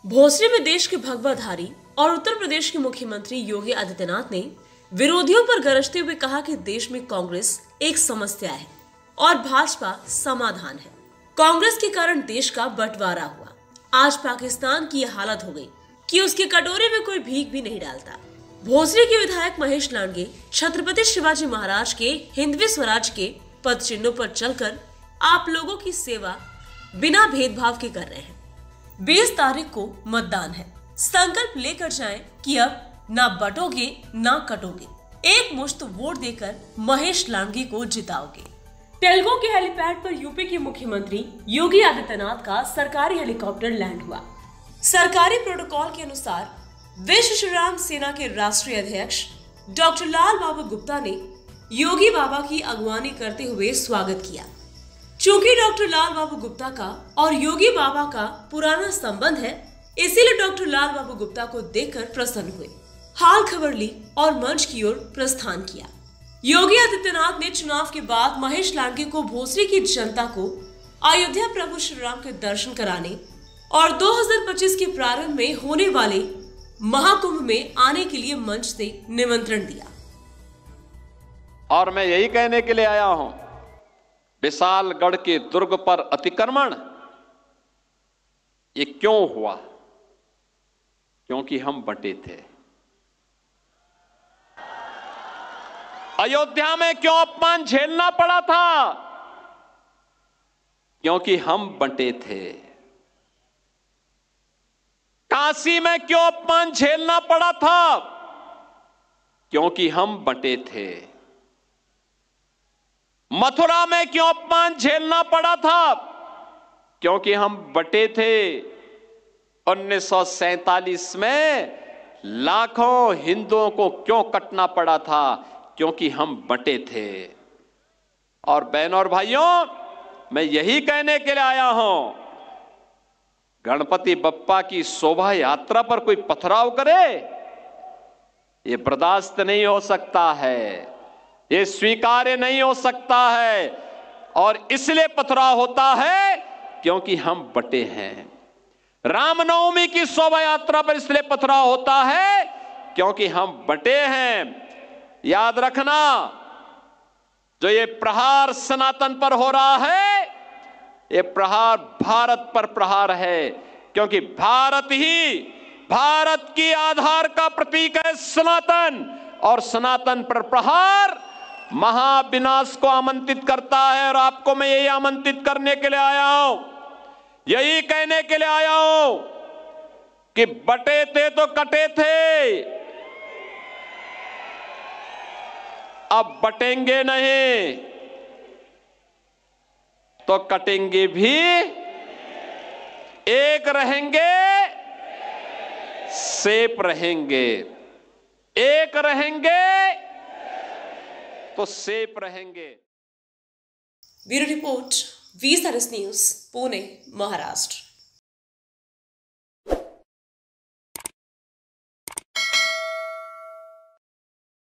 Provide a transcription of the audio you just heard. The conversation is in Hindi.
भोसले में देश के भगवाधारी और उत्तर प्रदेश के मुख्यमंत्री योगी आदित्यनाथ ने विरोधियों पर गरजते हुए कहा कि देश में कांग्रेस एक समस्या है और भाजपा समाधान है। कांग्रेस के कारण देश का बंटवारा हुआ। आज पाकिस्तान की यह हालत हो गई कि उसके कटोरे में कोई भीख भी नहीं डालता। भोसले के विधायक महेश लांडगे छत्रपति शिवाजी महाराज के हिंदवी स्वराज के पद चिन्हों पर चलकर आप लोगों की सेवा बिना भेदभाव के कर रहे हैं। 20 तारीख को मतदान है। संकल्प लेकर जाएं कि अब ना बटोगे ना कटोगे, एक मुश्त वोट देकर महेश लांडगे को जिताओगे। तेलुगु के हेलीपैड पर यूपी के मुख्यमंत्री योगी आदित्यनाथ का सरकारी हेलीकॉप्टर लैंड हुआ। सरकारी प्रोटोकॉल के अनुसार विश्व श्री राम सेना के राष्ट्रीय अध्यक्ष डॉक्टर लाल बाबू गुप्ता ने योगी बाबा की अगुवानी करते हुए स्वागत किया। चूंकि डॉक्टर लाल बाबू गुप्ता का और योगी बाबा का पुराना संबंध है, इसीलिए डॉक्टर लाल बाबू गुप्ता को देखकर प्रसन्न हुए, हाल खबर ली और मंच की ओर प्रस्थान किया। योगी आदित्यनाथ ने चुनाव के बाद महेश लांडगे को भोसले की जनता को अयोध्या प्रभु श्री राम के दर्शन कराने और 2025 के प्रारंभ में होने वाले महाकुंभ में आने के लिए मंच से निमंत्रण दिया। और मैं यही कहने के लिए आया हूं, विशालगढ़ के दुर्ग पर अतिक्रमण ये क्यों हुआ? क्योंकि हम बंटे थे। अयोध्या में क्यों अपमान झेलना पड़ा था? क्योंकि हम बंटे थे। काशी में क्यों अपमान झेलना पड़ा था? क्योंकि हम बंटे थे। मथुरा में क्यों अपमान झेलना पड़ा था? क्योंकि हम बंटे थे। 1947 में लाखों हिंदुओं को क्यों कटना पड़ा था? क्योंकि हम बंटे थे। और बहनों और भाइयों, मैं यही कहने के लिए आया हूं, गणपति बप्पा की शोभा यात्रा पर कोई पथराव करे, ये बर्दाश्त नहीं हो सकता है, ये स्वीकार्य नहीं हो सकता है। और इसलिए पथराव होता है क्योंकि हम बंटे हैं। रामनवमी की शोभा यात्रा पर इसलिए पथराव होता है क्योंकि हम बंटे हैं। याद रखना, जो ये प्रहार सनातन पर हो रहा है, ये प्रहार भारत पर प्रहार है, क्योंकि भारत ही, भारत की आधार का प्रतीक है सनातन, और सनातन पर प्रहार महाविनाश को आमंत्रित करता है। और आपको मैं यही आमंत्रित करने के लिए आया हूं, यही कहने के लिए आया हूं कि बटे थे तो कटे थे, अब बटेंगे नहीं तो कटेंगे भी। एक रहेंगे, सेफ रहेंगे। एक रहेंगे तो सेफ रहेंगे। Bureau report, VSRS news, Pune, Maharashtra.